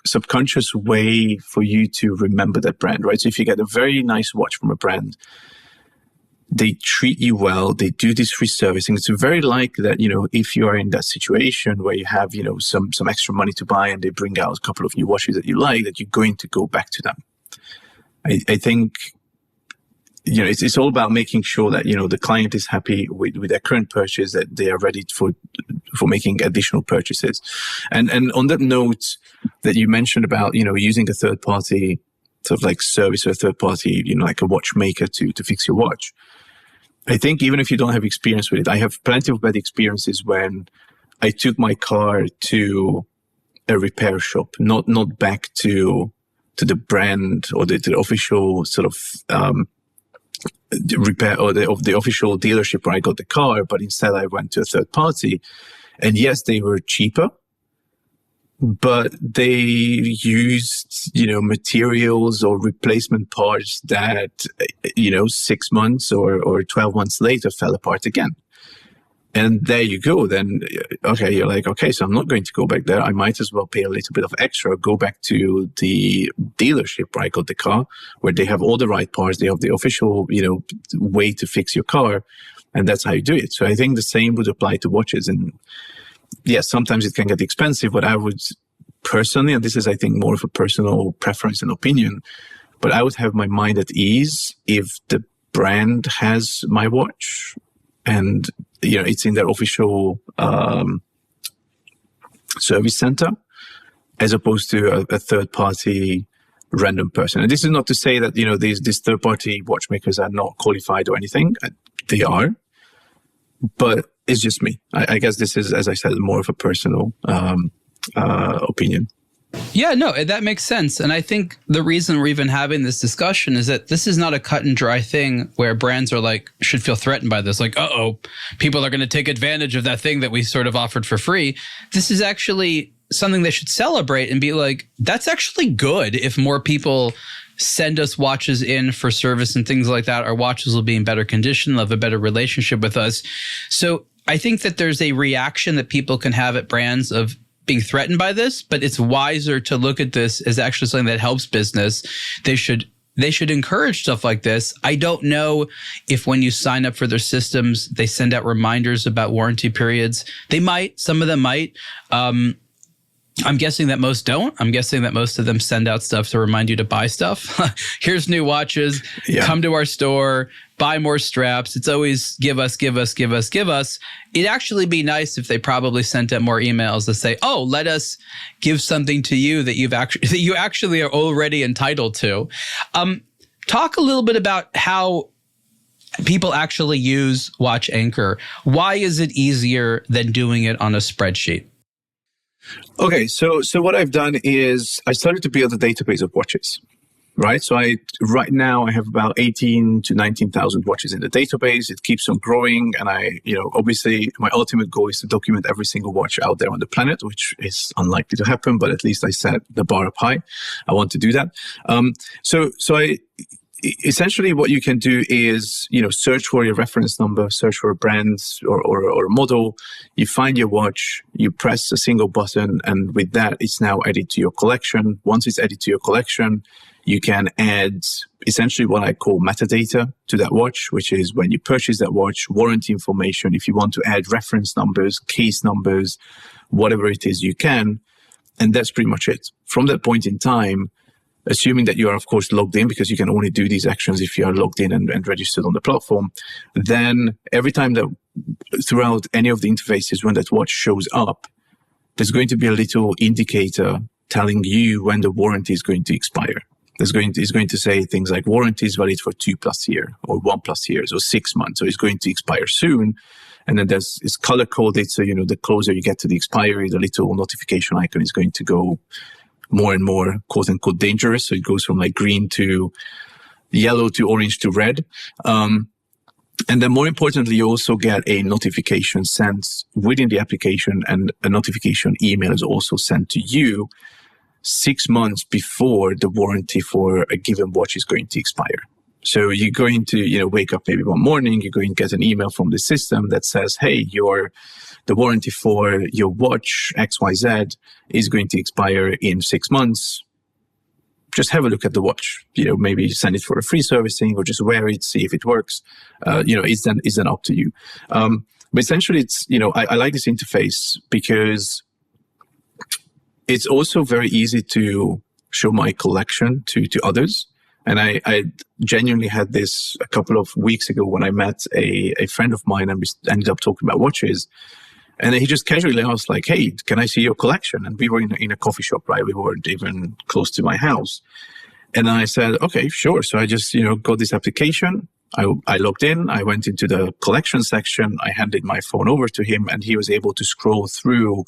subconscious way for you to remember that brand, right? So if you get a very nice watch from a brand, they treat you well, they do this free servicing. It's very likely that, if you are in that situation where you have, some extra money to buy and they bring out a couple of new watches that you like, that you're going to go back to them. I think, it's all about making sure that, the client is happy with their current purchase, that they are ready for making additional purchases. And on that note that you mentioned about, using a third party sort of like service or a third party, like a watchmaker to fix your watch. I think even if you don't have experience with it, I have plenty of bad experiences when I took my car to a repair shop, not back to the brand or the official sort of, the repair or the official dealership where I got the car, but instead I went to a third party. And yes, they were cheaper, but they used, materials or replacement parts that, 6 months or 12 months later fell apart again. And there you go. Then, okay, you're like, okay, so I'm not going to go back there. I might as well pay a little bit of extra, go back to the dealership where I got the car, where they have all the right parts. They have the official, way to fix your car. And that's how you do it. So I think the same would apply to watches. And yes, sometimes it can get expensive, but I would personally, and this is, I think, more of a personal preference and opinion, but I would have my mind at ease if the brand has my watch and it's in their official service center, as opposed to a third-party random person. And this is not to say that these third-party watchmakers are not qualified or anything. They are, but it's just me. I guess this is, as I said, more of a personal opinion. Yeah, no, that makes sense. And I think the reason we're even having this discussion is that this is not a cut and dry thing where brands are like, should feel threatened by this. Like, people are going to take advantage of that thing that we sort of offered for free. This is actually something they should celebrate and be like, that's actually good. If more people send us watches in for service and things like that, our watches will be in better condition, they'll have a better relationship with us. So I think that there's a reaction that people can have at brands of being threatened by this, but it's wiser to look at this as actually something that helps business. They should encourage stuff like this. I don't know if when you sign up for their systems, they send out reminders about warranty periods. They might, some of them might. I'm guessing that most don't. I'm guessing that most of them send out stuff to remind you to buy stuff. Here's new watches. Yeah. Come to our store, buy more straps. It's always give us, give us, give us, give us. It'd actually be nice if they probably sent out more emails that say, "Oh, let us give something to you that you actually are already entitled to." Talk a little bit about how people actually use WatchAnchor. Why is it easier than doing it on a spreadsheet? Okay, so what I've done is I started to build a database of watches, right? So right now I have about 18 to 19,000 watches in the database. It keeps on growing, and obviously my ultimate goal is to document every single watch out there on the planet, which is unlikely to happen, but at least I set the bar up high. I want to do that. Essentially what you can do is, search for your reference number, search for a brand or a model. You find your watch, you press a single button, and with that, it's now added to your collection. Once it's added to your collection, you can add essentially what I call metadata to that watch, which is when you purchase that watch, warranty information. If you want to add reference numbers, case numbers, whatever it is, you can. And that's pretty much it. From that point in time, assuming that you are, of course, logged in, because you can only do these actions if you are logged in and registered on the platform, then every time that throughout any of the interfaces, when that watch shows up, there's going to be a little indicator telling you when the warranty is going to expire. It's going to say things like warranty is valid for 2+ years or 1+ years or 6 months. So it's going to expire soon. And then it's color coded. So, the closer you get to the expiry, the little notification icon is going to go more and more, quote unquote, dangerous. So it goes from like green to yellow to orange to red. And then more importantly, you also get a notification sent within the application, and a notification email is also sent to you 6 months before the warranty for a given watch is going to expire. So you're going to, wake up maybe one morning, you're going to get an email from the system that says, hey, the warranty for your watch XYZ is going to expire in 6 months. Just have a look at the watch. Maybe send it for a free servicing, or just wear it, see if it works. It's then up to you. But essentially, it's I like this interface because it's also very easy to show my collection to others. And I genuinely had this a couple of weeks ago when I met a friend of mine, and we ended up talking about watches. And he just casually asked, like, hey, can I see your collection? And we were in a coffee shop, right? We weren't even close to my house. And I said, okay, sure. So I just, got this application. I logged in. I went into the collection section. I handed my phone over to him, and he was able to scroll through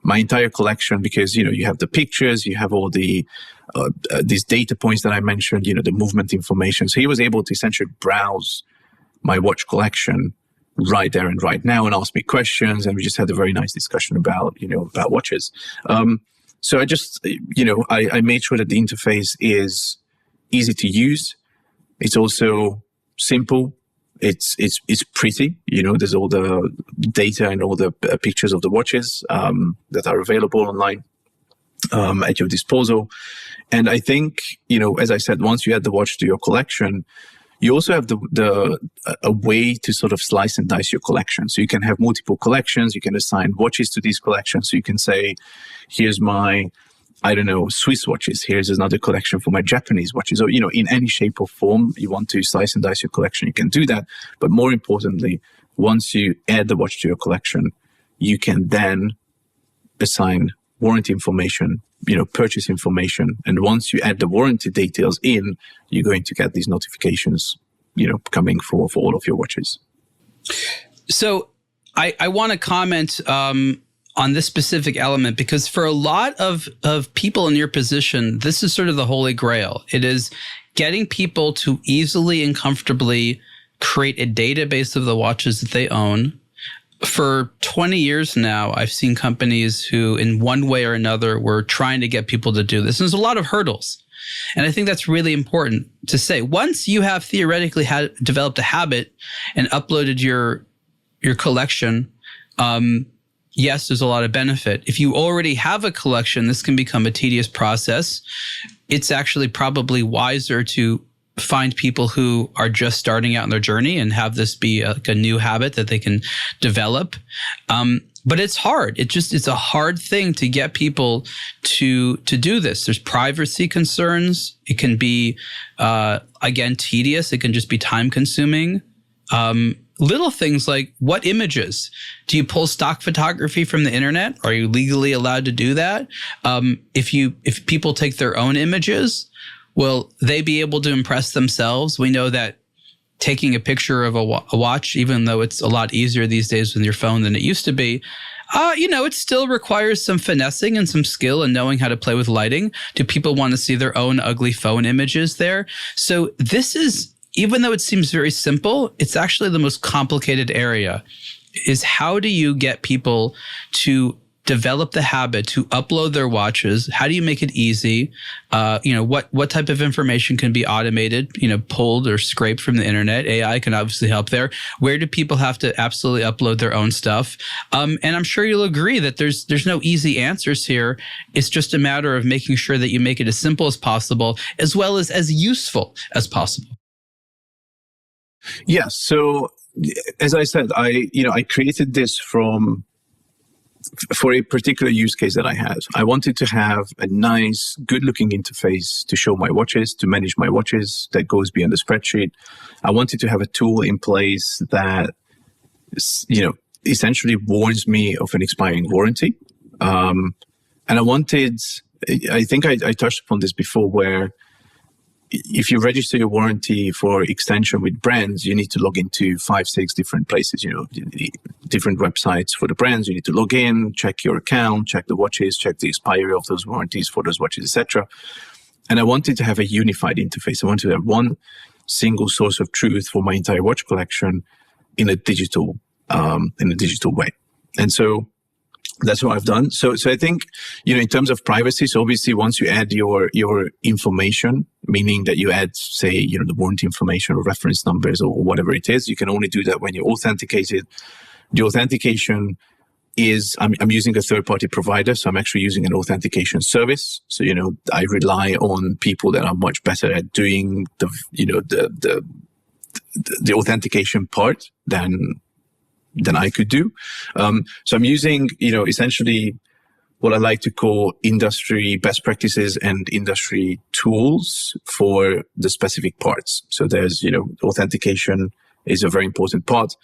my entire collection because, you have the pictures, you have all the these data points that I mentioned, the movement information. So he was able to essentially browse my watch collection right there and right now and ask me questions. And we just had a very nice discussion about watches. So I just, I made sure that the interface is easy to use. It's also simple. It's pretty, there's all the data and all the pictures of the watches that are available online at your disposal. And I think, as I said, once you add the watch to your collection, you also have a way to sort of slice and dice your collection. So you can have multiple collections. You can assign watches to these collections. So you can say, here's my, Swiss watches. Here's another collection for my Japanese watches. Or, in any shape or form you want to slice and dice your collection, you can do that. But more importantly, once you add the watch to your collection, you can then assign warranty information, purchase information. And once you add the warranty details in, you're going to get these notifications, coming for all of your watches. So I want to comment on this specific element, because for a lot of people in your position, this is sort of the holy grail. It is getting people to easily and comfortably create a database of the watches that they own. For 20 years now, I've seen companies who, in one way or another, were trying to get people to do this. And there's a lot of hurdles. And I think that's really important to say. Once you have theoretically developed a habit and uploaded your collection, yes, there's a lot of benefit. If you already have a collection, this can become a tedious process. It's actually probably wiser to find people who are just starting out in their journey and have this be a new habit that they can develop. But it's hard. It's a hard thing to get people to do this. There's privacy concerns. It can be, again, tedious. It can just be time consuming. Little things like, what images? Do you pull stock photography from the internet? Are you legally allowed to do that? If people take their own images, will they be able to impress themselves? We know that taking a picture of a watch, even though it's a lot easier these days with your phone than it used to be, it still requires some finessing and some skill and knowing how to play with lighting. Do people want to see their own ugly phone images there? So this is, even though it seems very simple, it's actually the most complicated area, is how do you get people to develop the habit to upload their watches? How do you make it easy? What type of information can be automated, pulled or scraped from the internet? AI can obviously help there. Where do people have to absolutely upload their own stuff? And I'm sure you'll agree that there's no easy answers here. It's just a matter of making sure that you make it as simple as possible, as well as useful as possible. Yes. So as I said, I created this for a particular use case that I had. I wanted to have a nice, good-looking interface to show my watches, to manage my watches that goes beyond the spreadsheet. I wanted to have a tool in place that, essentially warns me of an expiring warranty. And I think I touched upon this before, where if you register your warranty for extension with brands, you need to log into 5-6 different places, different websites for the brands. You need to log in, check your account, check the watches, check the expiry of those warranties for those watches, etc. And I wanted to have a unified interface. I wanted to have one single source of truth for my entire watch collection in a digital way. And so that's what I've done. So I think, in terms of privacy, so obviously once you add your information, meaning that you add, say, the warranty information or reference numbers or whatever it is, you can only do that when you're authenticated. The authentication is, I'm using a third-party provider, so I'm actually using an authentication service. So, I rely on people that are much better at doing the authentication part than I could do. So I'm using, essentially what I like to call industry best practices and industry tools for the specific parts. So there's, authentication is a very important part.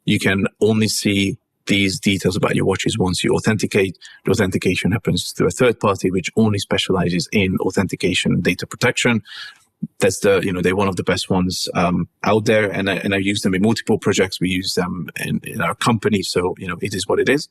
You can only see these details about your watches once you authenticate. The authentication happens through a third party, which only specializes in authentication and data protection. That's they're one of the best ones out there, and I use them in multiple projects. We use them in our company, so it is what it is.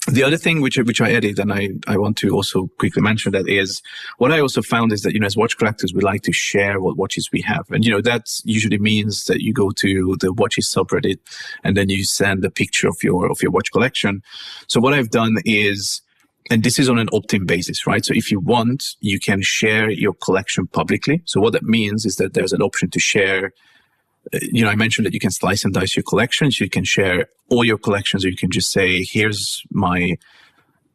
The other thing which I added, and I want to also quickly mention, that is what I also found is that as watch collectors, we like to share what watches we have, and that usually means that you go to the watches subreddit and then you send a picture of your watch collection. So what I've done is, and this is on an opt-in basis, right? So if you want, you can share your collection publicly. So what that means is that there's an option to share I mentioned that you can slice and dice your collections. You can share all your collections, or you can just say, here's my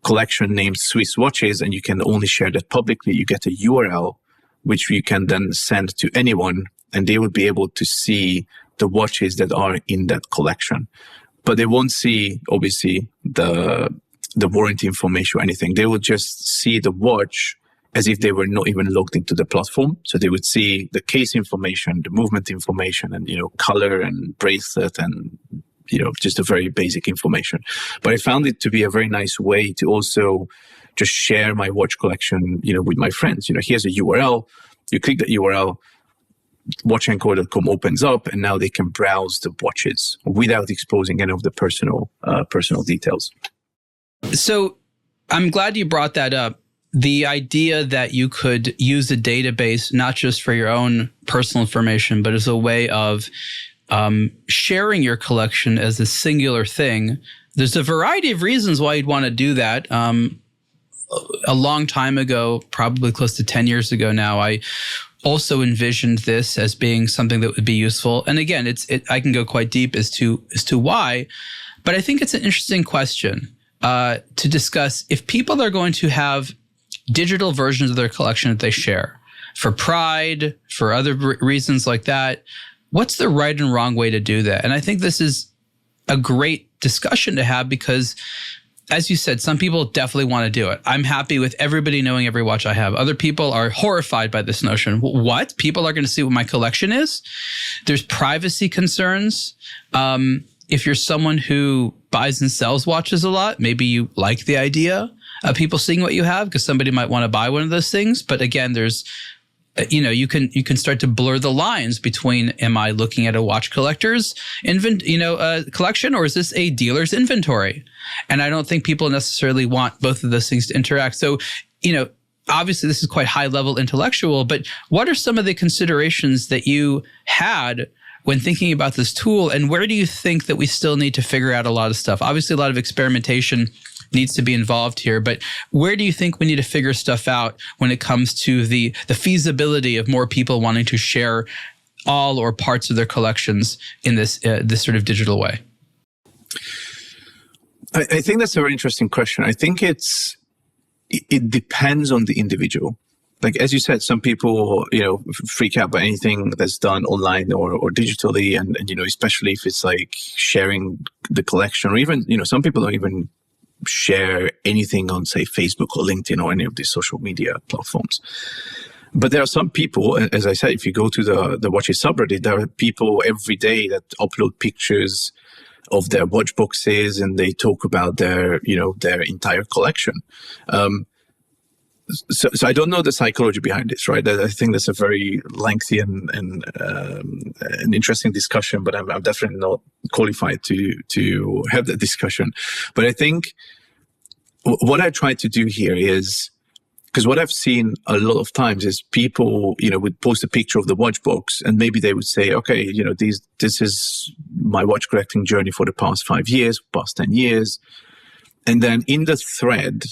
collection named Swiss watches, and you can only share that publicly. You get a URL, which you can then send to anyone, and they would be able to see the watches that are in that collection. But they won't see, obviously, the warranty information or anything. They will just see the watch as if they were not even logged into the platform. So they would see the case information, the movement information, and, color and bracelet and, just a very basic information. But I found it to be a very nice way to also just share my watch collection, with my friends. Here's a URL. You click that URL, WatchAnchor.com opens up, and now they can browse the watches without exposing any of the personal details. So I'm glad you brought that up. The idea that you could use a database, not just for your own personal information, but as a way of sharing your collection as a singular thing. There's a variety of reasons why you'd want to do that. A long time ago, probably close to 10 years ago now, I also envisioned this as being something that would be useful. And again, I can go quite deep as to why, but I think it's an interesting question to discuss. If people are going to have digital versions of their collection that they share for pride, for other reasons like that, what's the right and wrong way to do that? And I think this is a great discussion to have because, as you said, some people definitely want to do it. I'm happy with everybody knowing every watch I have. Other people are horrified by this notion. What? People are going to see what my collection is? There's privacy concerns. If you're someone who buys and sells watches a lot, maybe you like the idea of people seeing what you have because somebody might want to buy one of those things. But again, there's, you can start to blur the lines between, am I looking at a watch collector's collection, or is this a dealer's inventory? And I don't think people necessarily want both of those things to interact. So, obviously this is quite high level intellectual, but what are some of the considerations that you had when thinking about this tool, and where do you think that we still need to figure out a lot of stuff? Obviously, a lot of experimentation needs to be involved here, but where do you think we need to figure stuff out when it comes to the feasibility of more people wanting to share all or parts of their collections in this sort of digital way? I think that's a very interesting question. I think it depends on the individual. Like, as you said, some people, freak out by anything that's done online or digitally. And, especially if it's like sharing the collection, or even, some people don't even share anything on, say, Facebook or LinkedIn or any of these social media platforms. But there are some people, as I said, if you go to the Watches subreddit, there are people every day that upload pictures of their watch boxes, and they talk about their entire collection. So I don't know the psychology behind this, right? I think that's a very lengthy and an interesting discussion, but I'm definitely not qualified to have that discussion. But I think what I try to do here is, because what I've seen a lot of times is people, would post a picture of the watch box, and maybe they would say, okay, this is my watch collecting journey for the past 5 years, past 10 years. And then in the thread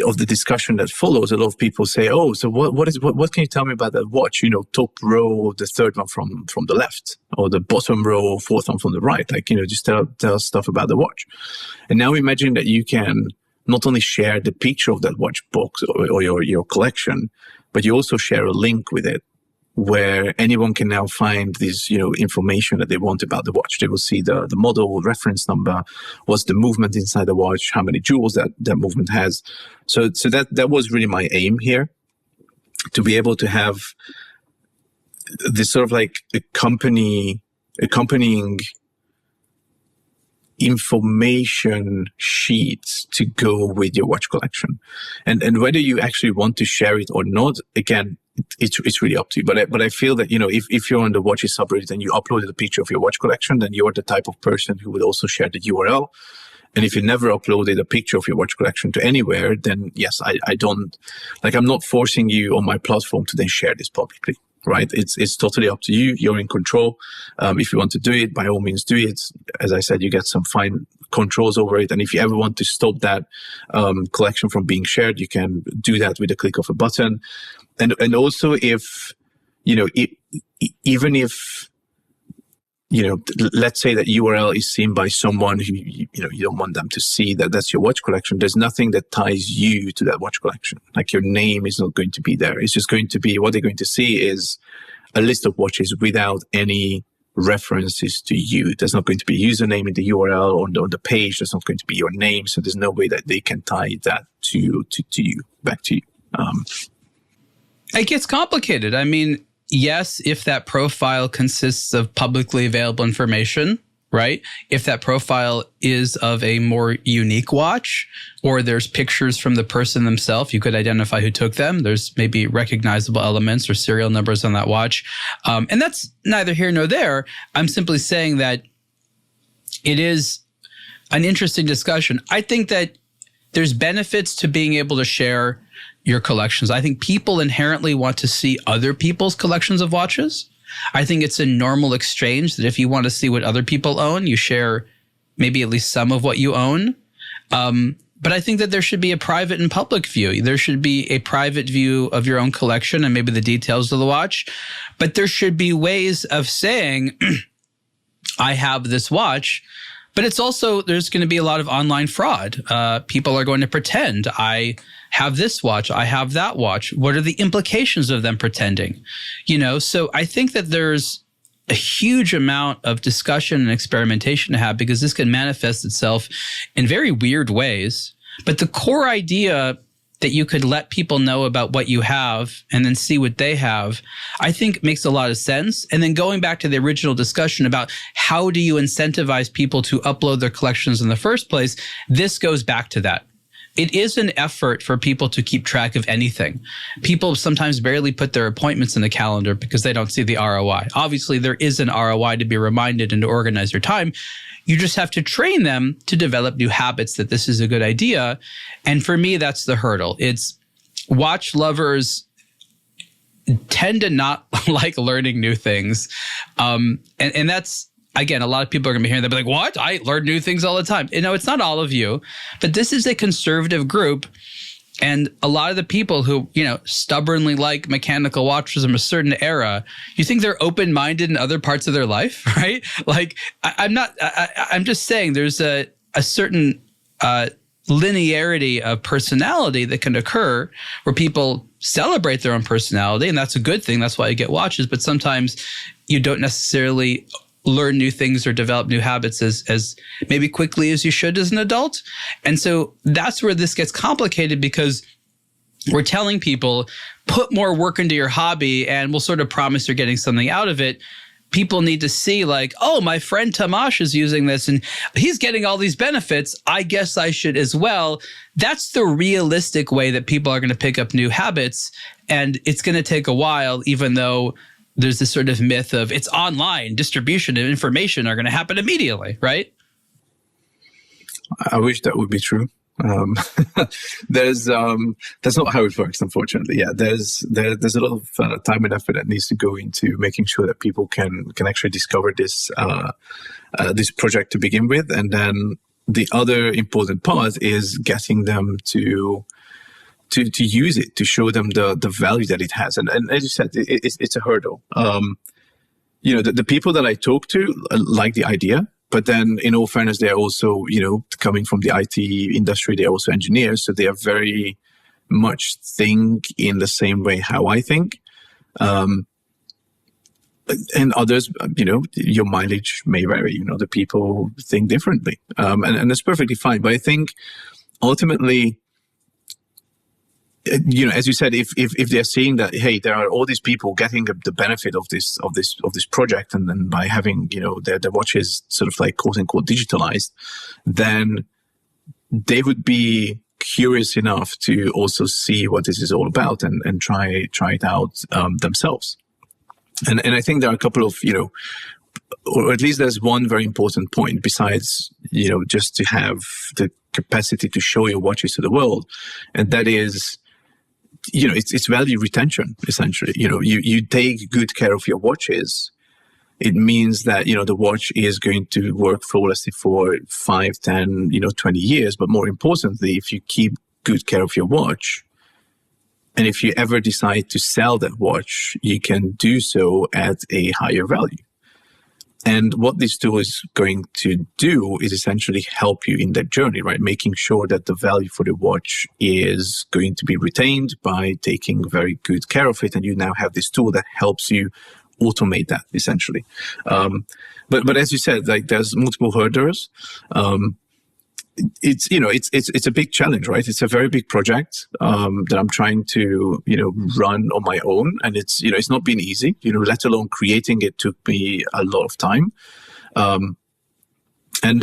of the discussion that follows, a lot of people say, "Oh, so what can you tell me about that watch? Top row, the third one from the left, or the bottom row, fourth one from the right. Like, just tell us stuff about the watch." And now imagine that you can not only share the picture of that watch box or your collection, but you also share a link with it, where anyone can now find this, information that they want about the watch. They will see the model, reference number, what's the movement inside the watch, how many jewels that movement has. So that was really my aim here, to be able to have this sort of like accompanying information sheets to go with your watch collection. And whether you actually want to share it or not, again, it's really up to you. But I feel that, if you're on the Watches subreddit and you uploaded a picture of your watch collection, then you're the type of person who would also share the URL. And if you never uploaded a picture of your watch collection to anywhere, then yes, I don't, I'm not forcing you on my platform to then share this publicly, right? It's totally up to you. You're in control. If you want to do it, by all means do it. As I said, you get some fine controls over it. And if you ever want to stop that collection from being shared, you can do that with a click of a button. And also, if even if, let's say that URL is seen by someone who, you don't want them to see that that's your watch collection. There's nothing that ties you to that watch collection. Like your name is not going to be there. It's just going to be, what they're going to see is a list of watches without any references to you. There's not going to be a username in the URL or on the page. There's not going to be your name. So there's no way that they can tie that to you, back to you. It gets complicated. I mean, yes, if that profile consists of publicly available information, right? If that profile is of a more unique watch, or there's pictures from the person themselves, you could identify who took them. There's maybe recognizable elements or serial numbers on that watch. And that's neither here nor there. I'm simply saying that it is an interesting discussion. I think that there's benefits to being able to share your collections. I think people inherently want to see other people's collections of watches. I think it's a normal exchange that if you want to see what other people own, you share maybe at least some of what you own. But I think that there should be a private and public view. There should be a private view of your own collection and maybe the details of the watch. But there should be ways of saying, I have this watch. But it's also, there's going to be a lot of online fraud. People are going to pretend, I have this watch, I have that watch. What are the implications of them pretending? So I think that there's a huge amount of discussion and experimentation to have, because this can manifest itself in very weird ways. But the core idea that you could let people know about what you have and then see what they have, I think makes a lot of sense. And then going back to the original discussion about how do you incentivize people to upload their collections in the first place, this goes back to that. It is an effort for people to keep track of anything. People sometimes barely put their appointments in the calendar because they don't see the ROI. Obviously, there is an ROI to be reminded and to organize your time. You just have to train them to develop new habits that this is a good idea. And for me, that's the hurdle. It's watch lovers tend to not like learning new things. And that's, again, a lot of people are going to be hearing that, be like, what? I learn new things all the time. It's not all of you, but this is a conservative group. And a lot of the people who, stubbornly like mechanical watches from a certain era, you think they're open-minded in other parts of their life, right? Like, I'm just saying there's a certain linearity of personality that can occur where people celebrate their own personality, and that's a good thing. That's why you get watches. But sometimes you don't necessarily learn new things or develop new habits as maybe quickly as you should as an adult. And so that's where this gets complicated, because we're telling people, put more work into your hobby and we'll sort of promise you're getting something out of it. People need to see like, oh, my friend Tamas is using this and he's getting all these benefits. I guess I should as well. That's the realistic way that people are going to pick up new habits. And it's going to take a while, even though there's this sort of myth of it's online, distribution of information are going to happen immediately, right? I wish that would be true. That's not how it works, unfortunately. Yeah, there's a lot of time and effort that needs to go into making sure that people can actually discover this project to begin with, and then the other important part is getting them to use it, to show them the value that it has. And as you said, it's a hurdle. The people that I talk to like the idea, but then in all fairness, they're also, coming from the IT industry, they're also engineers. So they are very much think in the same way how I think. And others, your mileage may vary, the people think differently. And that's perfectly fine. But I think ultimately, as you said, if they're seeing that, hey, there are all these people getting the benefit of this project, and then by having their watches sort of like quote unquote digitalized, then they would be curious enough to also see what this is all about and try it out themselves. And I think there are a couple of or at least there's one very important point besides just to have the capacity to show your watches to the world, and that is, it's value retention, essentially. You take good care of your watches. It means that, the watch is going to work flawlessly for 5, 10, 20 years. But more importantly, if you keep good care of your watch, And if you ever decide to sell that watch, you can do so at a higher value. And what this tool is going to do is essentially help you in that journey, right? Making sure that the value for the watch is going to be retained by taking very good care of it. And you now have this tool that helps you automate that, essentially. But as you said, like, there's multiple hurdles. It's a big challenge, right? It's a very big project that I'm trying to, run on my own, and it's not been easy. Let alone creating it took me a lot of time, and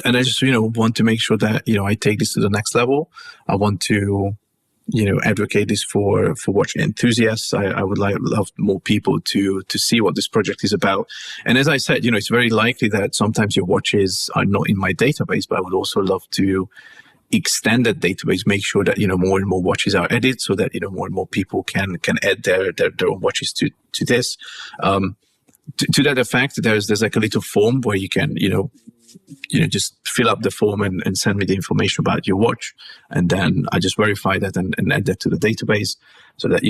I just want to make sure that I take this to the next level. I want to advocate this for watch enthusiasts. I would love more people to see what this project is about. And as I said, it's very likely that sometimes your watches are not in my database, but I would also love to extend that database, make sure that, more and more watches are added so that, more and more people can add their own watches to this. To that effect, there's like a little form where you can, just fill up the form and send me the information about your watch. And then I just verify that and add that to the database so that,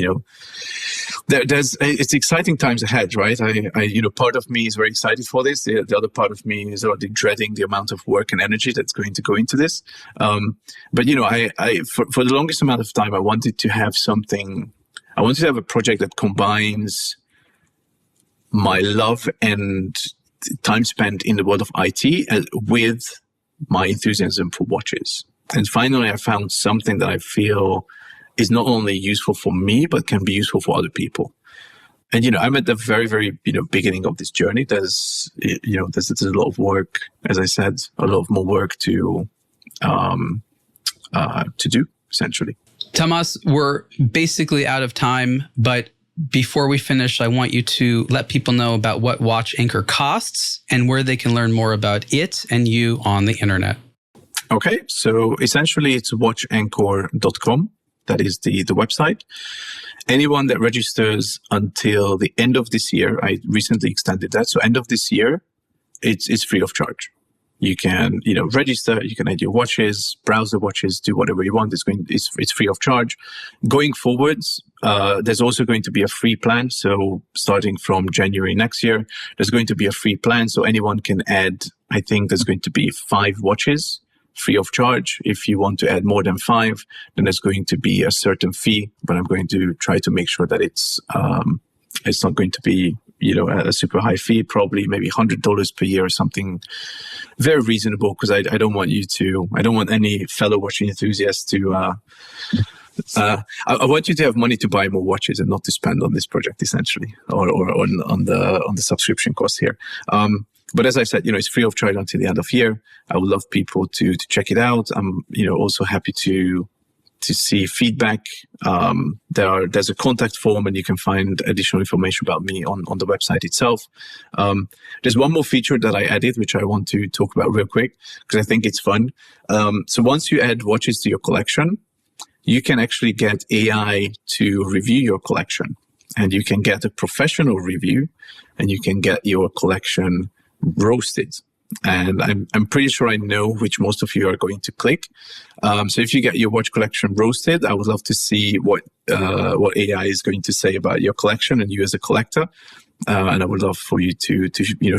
it's exciting times ahead, right? I part of me is very excited for this. The other part of me is already dreading the amount of work and energy that's going to go into this. But, for the longest amount of time, I wanted to have a project that combines my love and time spent in the world of IT with my enthusiasm for watches. And finally, I found something that I feel is not only useful for me, but can be useful for other people. And, I'm at the very, very, beginning of this journey. There's a lot of work, as I said, a lot more work to do, essentially. Tamas, we're basically out of time, but before we finish, I want you to let people know about what WatchAnchor costs and where they can learn more about it and you on the internet. Okay, so essentially it's WatchAnchor.com. That is the website. Anyone that registers until the end of this year, I recently extended that. So end of this year, it's free of charge. You can, register, you can add your watches, browse the watches, do whatever you want. It's free of charge. Going forwards, there's also going to be a free plan. So starting from January next year, there's going to be a free plan. So anyone can add, I think there's going to be 5 watches free of charge. If you want to add more than 5, then there's going to be a certain fee, but I'm going to try to make sure that it's not going to be, a super high fee, probably maybe $100 per year or something very reasonable, because I don't want any fellow watching enthusiasts to, I want you to have money to buy more watches and not to spend on this project, essentially, or on the subscription cost here. But as I said, it's free of charge until the end of year. I would love people to check it out. I'm, also happy to see feedback. There's a contact form, and you can find additional information about me on the website itself. There's one more feature that I added, which I want to talk about real quick, because I think it's fun. So once you add watches to your collection, you can actually get AI to review your collection, and you can get a professional review, and you can get your collection roasted. And I'm pretty sure I know which most of you are going to click. So if you get your watch collection roasted, I would love to see what AI is going to say about your collection and you as a collector. And I would love for you to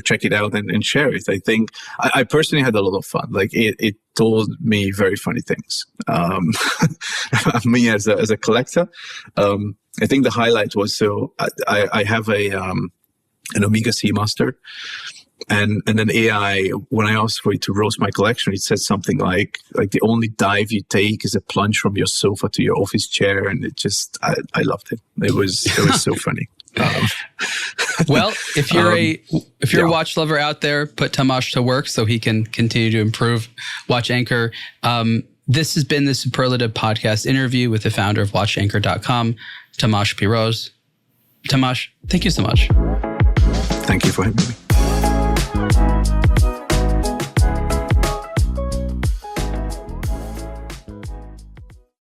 check it out and share it. I think I personally had a lot of fun. Like it told me very funny things. Me as a collector, I think the highlight was, so I have an Omega Seamaster. And then AI, when I asked for it to roast my collection, it said something like the only dive you take is a plunge from your sofa to your office chair. And it just, I loved it. It was so funny. Well, if you're a watch lover out there, put Tamas to work so he can continue to improve WatchAnchor. This has been the Superlative Podcast interview with the founder of WatchAnchor.com, Tamas Piros. Tamas, thank you so much. Thank you for having me.